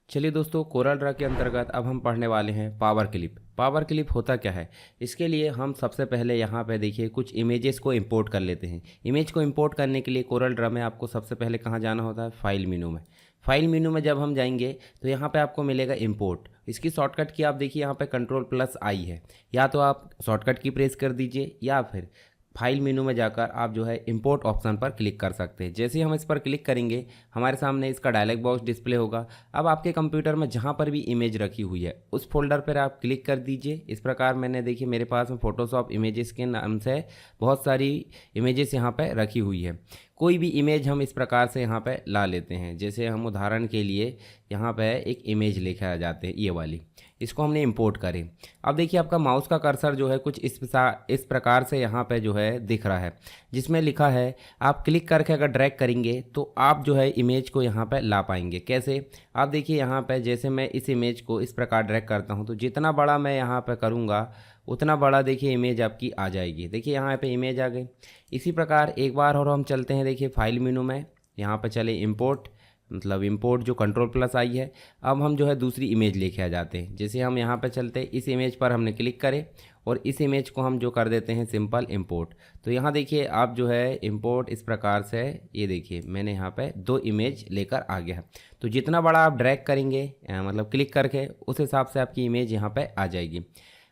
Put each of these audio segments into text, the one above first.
चलिए दोस्तों, Corel Draw के अंतर्गत अब हम पढ़ने वाले हैं पावर क्लिप। पावर क्लिप होता क्या है? इसके लिए हम सबसे पहले यहाँ पे देखिए कुछ इमेजेस को इंपोर्ट कर लेते हैं। इमेज को इंपोर्ट करने के लिए कोरल ड्रा में आपको सबसे पहले कहाँ जाना होता है? फाइल मेनू में। फाइल मेनू में जब हम जाएंगे तो यहाँ पे आपको मिलेगा इंपोर्ट। इसकी शॉर्टकट की आप देखिए यहाँ पे कंट्रोल+I है। या तो आप शॉर्टकट की प्रेस कर दीजिए या फिर फाइल मेनू में जाकर आप जो है इंपोर्ट ऑप्शन पर क्लिक कर सकते हैं। जैसे ही हम इस पर क्लिक करेंगे हमारे सामने इसका डायलॉग बॉक्स डिस्प्ले होगा। अब आपके कंप्यूटर में जहाँ पर भी इमेज रखी हुई है उस फोल्डर पर आप क्लिक कर दीजिए। इस प्रकार मैंने देखिए मेरे पास में फोटोशॉप इमेजेस के नाम से बहुत सारी इमेजेस यहाँ पर रखी हुई है। कोई भी इमेज हम इस प्रकार से यहाँ पे ला लेते हैं। जैसे हम उदाहरण के लिए यहाँ पे एक इमेज लेके आ जाते हैं, ये वाली, इसको हमने इंपोर्ट करें। अब देखिए आपका माउस का कर्सर जो है कुछ इस प्रकार से यहाँ पे जो है दिख रहा है, जिसमें लिखा है आप क्लिक करके अगर ड्रैग करेंगे तो आप जो है इमेज को यहाँ पे ला पाएंगे। कैसे? आप देखिए यहाँ पे जैसे मैं इस इमेज को इस प्रकार ड्रैग करता हूँ तो जितना बड़ा मैं यहाँ पे करूँगा उतना बड़ा देखिए इमेज आपकी आ जाएगी। देखिए यहाँ पे इमेज आ गई। इसी प्रकार एक बार और हम चलते हैं, देखिए फाइल मेनू में, यहाँ पे चले इंपोर्ट, मतलब इंपोर्ट जो कंट्रोल+I है। अब हम जो है दूसरी इमेज लेके आ जाते हैं। जैसे हम यहाँ पे चलते हैं, इस इमेज पर हमने क्लिक करे और इस इमेज को हम जो कर देते हैं सिंपल इंपोर्ट। तो यहाँ देखिए आप जो है इंपोर्ट इस प्रकार से, ये देखिए मैंने यहाँ पे 2 इमेज लेकर आ गया। तो जितना बड़ा आप ड्रैग करेंगे मतलब क्लिक करके, उस हिसाब से आपकी इमेज यहाँ पर आ जाएगी।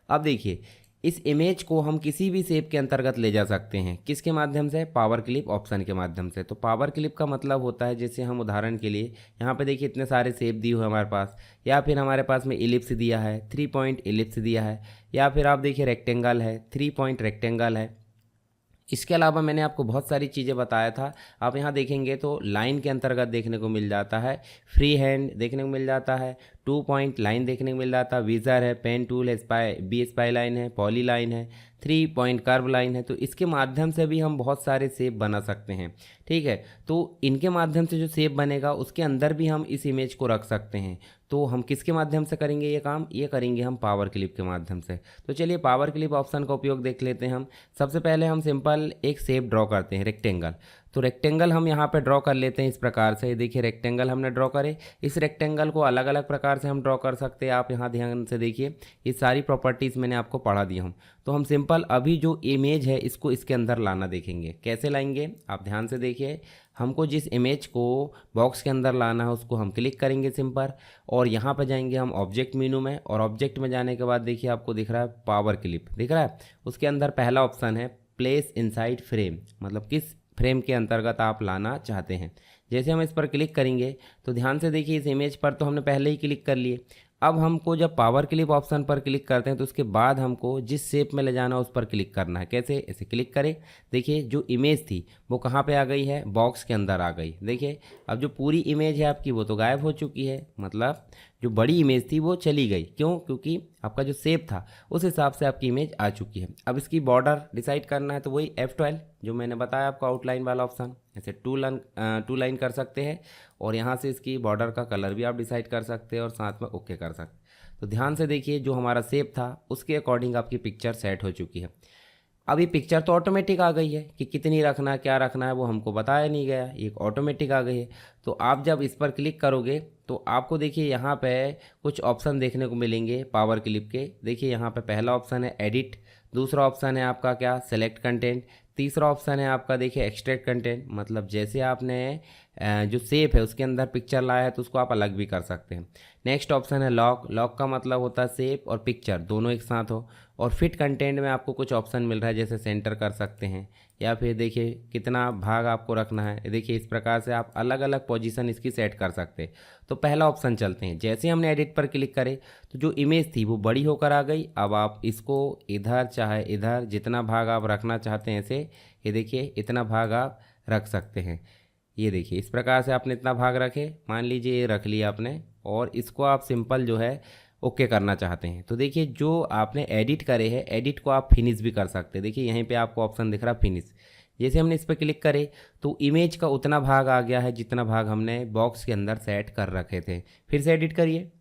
अब देखिए इस इमेज को हम किसी भी शेप के अंतर्गत ले जा सकते हैं। किसके माध्यम से? पावर क्लिप ऑप्शन के माध्यम से। तो पावर क्लिप का मतलब होता है, जैसे हम उदाहरण के लिए यहाँ पे देखिए इतने सारे शेप दिए हुए हैं हमारे पास, या फिर हमारे पास में इलिप्स दिया है, 3 पॉइंट इलिप्स दिया है, या फिर आप देखिए रेक्टेंगल है, 3 पॉइंट रेक्टेंगल है। इसके अलावा मैंने आपको बहुत सारी चीज़ें बताया था। आप यहाँ देखेंगे तो लाइन के अंतर्गत देखने को मिल जाता है, फ्री हैंड देखने को मिल जाता है, 2 पॉइंट लाइन देखने को मिल जाता है, विजर है, पेन टूल है, स्पाई लाइन है, पॉली लाइन है, 3 पॉइंट कर्व लाइन है। तो इसके माध्यम से भी हम बहुत सारे शेप बना सकते हैं। ठीक है, तो इनके माध्यम से जो शेप बनेगा उसके अंदर भी हम इस इमेज को रख सकते हैं। तो हम किसके माध्यम से करेंगे ये काम? ये करेंगे हम पावर क्लिप के माध्यम से। तो चलिए पावर क्लिप ऑप्शन का उपयोग देख लेते हैं हम। सबसे पहले हम सिंपल एक शेप ड्रॉ करते हैं, रेक्टेंगल। तो रेक्टेंगल हम यहाँ पे ड्रॉ कर लेते हैं इस प्रकार से। देखिए रेक्टेंगल हमने ड्रॉ करे। इस रेक्टेंगल को अलग अलग प्रकार से हम ड्रॉ कर सकते हैं। आप यहाँ ध्यान से देखिए, ये सारी प्रॉपर्टीज़ मैंने आपको पढ़ा दी हूँ। तो हम सिंपल अभी जो इमेज है इसको इसके अंदर लाना देखेंगे। कैसे लाएंगे आप ध्यान से देखिए। हमको जिस इमेज को बॉक्स के अंदर लाना है उसको हम क्लिक करेंगे सिंपल, और यहाँ पर जाएंगे हम ऑब्जेक्ट मेनू में, और ऑब्जेक्ट में जाने के बाद देखिए आपको दिख रहा है पावर क्लिप, दिख रहा है। उसके अंदर पहला ऑप्शन है प्लेस इनसाइड फ्रेम, मतलब किस फ्रेम के अंतर्गत आप लाना चाहते हैं। जैसे हम इस पर क्लिक करेंगे तो ध्यान से देखिए इस इमेज पर तो हमने पहले ही क्लिक कर लिए। अब हमको जब पावर क्लिप ऑप्शन पर क्लिक करते हैं तो उसके बाद हमको जिस शेप में ले जाना है उस पर क्लिक करना है। कैसे? ऐसे क्लिक करें। देखिए जो इमेज थी वो कहाँ पे आ गई है? बॉक्स के अंदर आ गई। देखिए अब जो पूरी इमेज है आपकी वो तो गायब हो चुकी है, मतलब जो बड़ी इमेज थी वो चली गई। क्यों? क्योंकि आपका जो शेप था उस हिसाब से आपकी इमेज आ चुकी है। अब इसकी बॉर्डर डिसाइड करना है तो वही F12 जो मैंने बताया आपको, आउटलाइन वाला ऑप्शन, ऐसे टू लाइन कर सकते हैं, और यहाँ से इसकी बॉर्डर का कलर भी आप डिसाइड कर सकते हैं और साथ में ओके कर सकते हैं। तो ध्यान से देखिए जो हमारा शेप था उसके अकॉर्डिंग आपकी पिक्चर सेट हो चुकी है। अभी पिक्चर तो ऑटोमेटिक आ गई है कि कितनी रखना है, क्या रखना है वो हमको बताया नहीं गया, एक ऑटोमेटिक आ गई है। तो आप जब इस पर क्लिक करोगे तो आपको देखिए यहाँ पे कुछ ऑप्शन देखने को मिलेंगे पावर क्लिप के। देखिए यहाँ पे पहला ऑप्शन है एडिट, दूसरा ऑप्शन है आपका क्या? सेलेक्ट कंटेंट, तीसरा ऑप्शन है आपका देखिए एक्सट्रैक्ट कंटेंट, मतलब जैसे आपने जो शेप है उसके अंदर पिक्चर लाया है तो उसको आप अलग भी कर सकते हैं। नेक्स्ट ऑप्शन है लॉक, लॉक का मतलब होता है शेप और पिक्चर दोनों एक साथ हो। और फिट कंटेंट में आपको कुछ ऑप्शन मिल रहा है, जैसे सेंटर कर सकते हैं, या फिर देखिए कितना भाग आपको रखना है। देखिए इस प्रकार से आप अलग अलग पोजीशन इसकी सेट कर सकते हैं। तो पहला ऑप्शन चलते हैं। जैसे हमने एडिट पर क्लिक करे तो जो इमेज थी वो बड़ी होकर आ गई। अब आप इसको इधर चाहे इधर जितना भाग आप रखना चाहते हैं ऐसे, ये देखिए इतना भाग आप रख सकते हैं। ये देखिए इस प्रकार से आपने इतना भाग रखे, मान लीजिए ये रख लिया आपने, और इसको आप सिंपल जो है ओके करना चाहते हैं। तो देखिए जो आपने एडिट करे हैं, एडिट को आप फिनिश भी कर सकते हैं। देखिए यहीं पे आपको ऑप्शन दिख रहा है फिनिश। जैसे हमने इस पर क्लिक करे तो इमेज का उतना भाग आ गया है जितना भाग हमने बॉक्स के अंदर सेट कर रखे थे। फिर से एडिट करिए,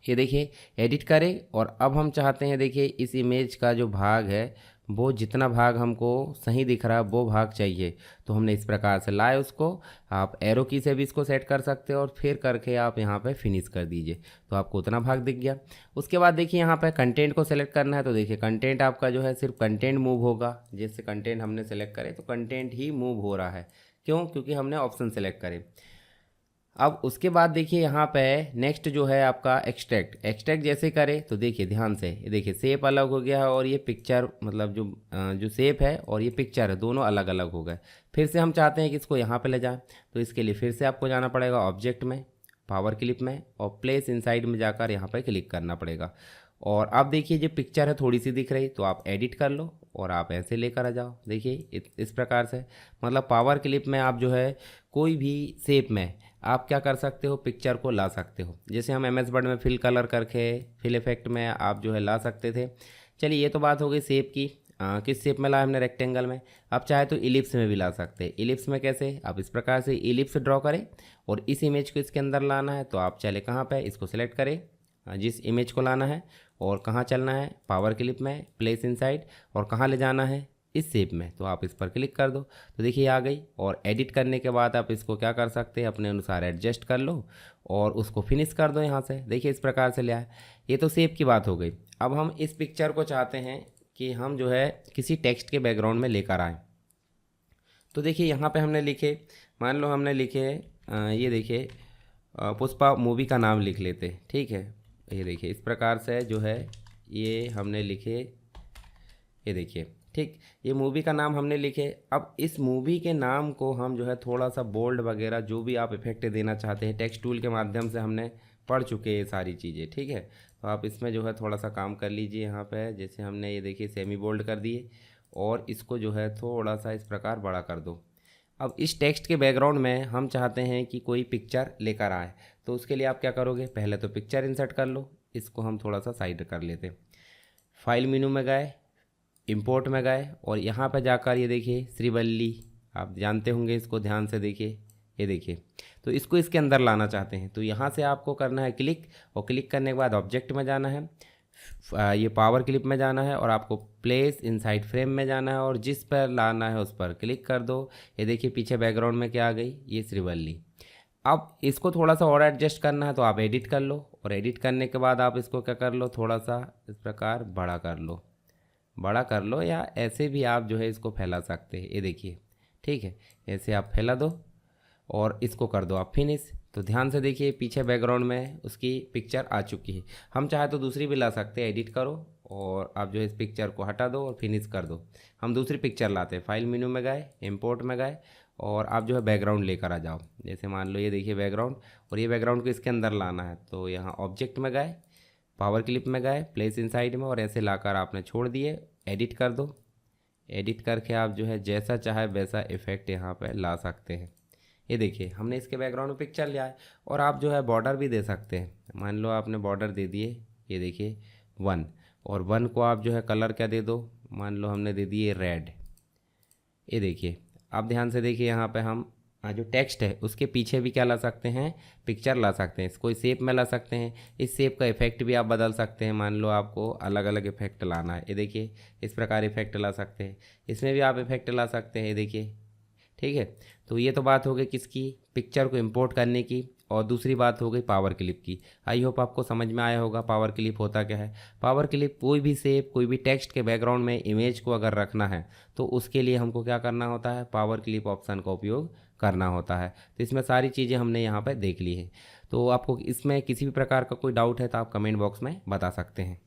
ये देखिए एडिट करें, और अब हम चाहते हैं देखिए इस इमेज का जो भाग है वो जितना भाग हमको सही दिख रहा है वो भाग चाहिए, तो हमने इस प्रकार से लाए उसको। आप एरो की से भी इसको सेट कर सकते हो और फिर करके आप यहाँ पे फिनिश कर दीजिए, तो आपको उतना भाग दिख गया। उसके बाद देखिए यहाँ पे कंटेंट को सेलेक्ट करना है, तो देखिए कंटेंट आपका जो है सिर्फ कंटेंट मूव होगा। जैसे कंटेंट हमने सेलेक्ट करे तो कंटेंट ही मूव हो रहा है, क्यों? क्योंकि हमने ऑप्शन सेलेक्ट करे। अब उसके बाद देखिए यहाँ पे नेक्स्ट जो है आपका एक्सट्रैक्ट। एक्सट्रैक्ट जैसे करें तो देखिए ध्यान से, ये देखिए शेप अलग हो गया है और ये पिक्चर मतलब जो शेप है और ये पिक्चर है दोनों अलग अलग हो गए। फिर से हम चाहते हैं कि इसको यहाँ पे ले जाएं, तो इसके लिए फिर से आपको जाना पड़ेगा ऑब्जेक्ट में, पावर क्लिप में, और प्लेस इनसाइड में जाकर यहाँ पर क्लिक करना पड़ेगा। और अब देखिए जो पिक्चर है थोड़ी सी दिख रही, तो आप एडिट कर लो और आप ऐसे लेकर आ जाओ। देखिए इस प्रकार से, मतलब पावर क्लिप में आप जो है कोई भी शेप में आप क्या कर सकते हो, पिक्चर को ला सकते हो। जैसे हम MS वर्ड में फिल कलर करके फिल इफेक्ट में आप जो है ला सकते थे। चलिए ये तो बात हो गई शेप की, किस शेप में लाया हमने, रेक्टेंगल में। आप चाहे तो इलिप्स में भी ला सकते हैं। इलिप्स में कैसे, आप इस प्रकार से इलिप्स ड्रॉ करें और इस इमेज को इसके अंदर लाना है, तो आप चले कहाँ पे, इसको सिलेक्ट करें जिस इमेज को लाना है, और कहाँ चलना है, पावर क्लिप में, प्लेस इनसाइड, और कहाँ ले जाना है, इस शेप में, तो आप इस पर क्लिक कर दो। तो देखिए आ गई। और एडिट करने के बाद आप इसको क्या कर सकते हैं, अपने अनुसार एडजस्ट कर लो और उसको फिनिश कर दो यहाँ से। देखिए इस प्रकार से लिया है। ये तो शेप की बात हो गई। अब हम इस पिक्चर को चाहते हैं कि हम जो है किसी टेक्स्ट के बैकग्राउंड में लेकर आएँ। तो देखिए यहाँ पे हमने लिखे, मान लो हमने लिखे ये देखिए पुष्पा मूवी का नाम लिख लेते, ठीक है। ये देखिए इस प्रकार से जो है ये हमने लिखे, ये देखिए ठीक, ये मूवी का नाम हमने लिखे। अब इस मूवी के नाम को हम जो है थोड़ा सा बोल्ड वगैरह जो भी आप इफेक्ट देना चाहते हैं, टेक्स्ट टूल के माध्यम से हमने पढ़ चुके ये सारी चीज़ें, ठीक है। तो आप इसमें जो है थोड़ा सा काम कर लीजिए। यहाँ पे जैसे हमने ये देखिए सेमी बोल्ड कर दिए और इसको जो है थोड़ा सा इस प्रकार बड़ा कर दो। अब इस टेक्स्ट के बैकग्राउंड में हम चाहते हैं कि कोई पिक्चर लेकर आए, तो उसके लिए आप क्या करोगे, पहले तो पिक्चर इंसर्ट कर लो। इसको हम थोड़ा सा साइड कर लेते। फाइल मेनू में गए, इंपोर्ट में गए और यहाँ पर जाकर ये देखिए श्रीवल्ली, आप जानते होंगे इसको, ध्यान से देखिए। ये देखिए, तो इसको इसके अंदर लाना चाहते हैं, तो यहाँ से आपको करना है क्लिक, और क्लिक करने के बाद ऑब्जेक्ट में जाना है, ये पावर क्लिप में जाना है और आपको प्लेस इनसाइड फ्रेम में जाना है और जिस पर लाना है उस पर क्लिक कर दो। ये देखिए पीछे बैकग्राउंड में क्या आ गई, ये श्रीवल्ली। अब इसको थोड़ा सा और एडजस्ट करना है, तो आप एडिट कर लो और एडिट करने के बाद आप इसको क्या कर लो, थोड़ा सा इस प्रकार बड़ा कर लो, बड़ा कर लो, या ऐसे भी आप जो है इसको फैला सकते हैं। ये देखिए ठीक है, ऐसे आप फैला दो और इसको कर दो आप फिनिश। तो ध्यान से देखिए पीछे बैकग्राउंड में उसकी पिक्चर आ चुकी है। हम चाहे तो दूसरी भी ला सकते हैं, एडिट करो और आप जो है इस पिक्चर को हटा दो और फिनिश कर दो। हम दूसरी पिक्चर लाते हैं, फाइल मेनू में गए, इंपोर्ट में गए और आप जो है बैकग्राउंड लेकर आ जाओ। जैसे मान लो ये देखिए बैकग्राउंड, और ये बैकग्राउंड को इसके अंदर लाना है, तो यहाँ ऑब्जेक्ट में गए, पावर क्लिप में गए, प्लेस इनसाइड में, और ऐसे लाकर आपने छोड़ दिए। एडिट कर दो, एडिट करके आप जो है जैसा चाहे वैसा इफेक्ट यहाँ पे ला सकते हैं। ये देखिए हमने इसके बैकग्राउंड में पिक्चर लिया है। और आप जो है बॉर्डर भी दे सकते हैं, मान लो आपने बॉर्डर दे दिए, ये देखिए 1, और 1 को आप जो है कलर क्या दे दो, मान लो हमने दे दिए रेड। ये देखिए आप ध्यान से देखिए यहाँ पे हम जो टेक्स्ट है उसके पीछे भी क्या ला सकते हैं, पिक्चर ला सकते हैं। इसको इस शेप में ला सकते हैं, इस शेप का इफेक्ट भी आप बदल सकते हैं। मान लो आपको अलग अलग इफेक्ट लाना है, ये देखिए इस प्रकार इफेक्ट ला सकते हैं। इसमें भी आप इफेक्ट ला सकते हैं, ये देखिए ठीक है। तो ये तो बात हो गई किसकी, पिक्चर को इंपोर्ट करने की। और दूसरी बात हो गई पावर क्लिप की। आई होप आपको समझ में आया होगा पावर क्लिप होता क्या है। पावर क्लिप कोई भी शेप, कोई भी टेक्स्ट के बैकग्राउंड में इमेज को अगर रखना है तो उसके लिए हमको क्या करना होता है, पावर क्लिप ऑप्शन का उपयोग करना होता है। तो इसमें सारी चीज़ें हमने यहाँ पर देख ली है। तो आपको इसमें किसी भी प्रकार का कोई डाउट है तो आप कमेंट बॉक्स में बता सकते हैं।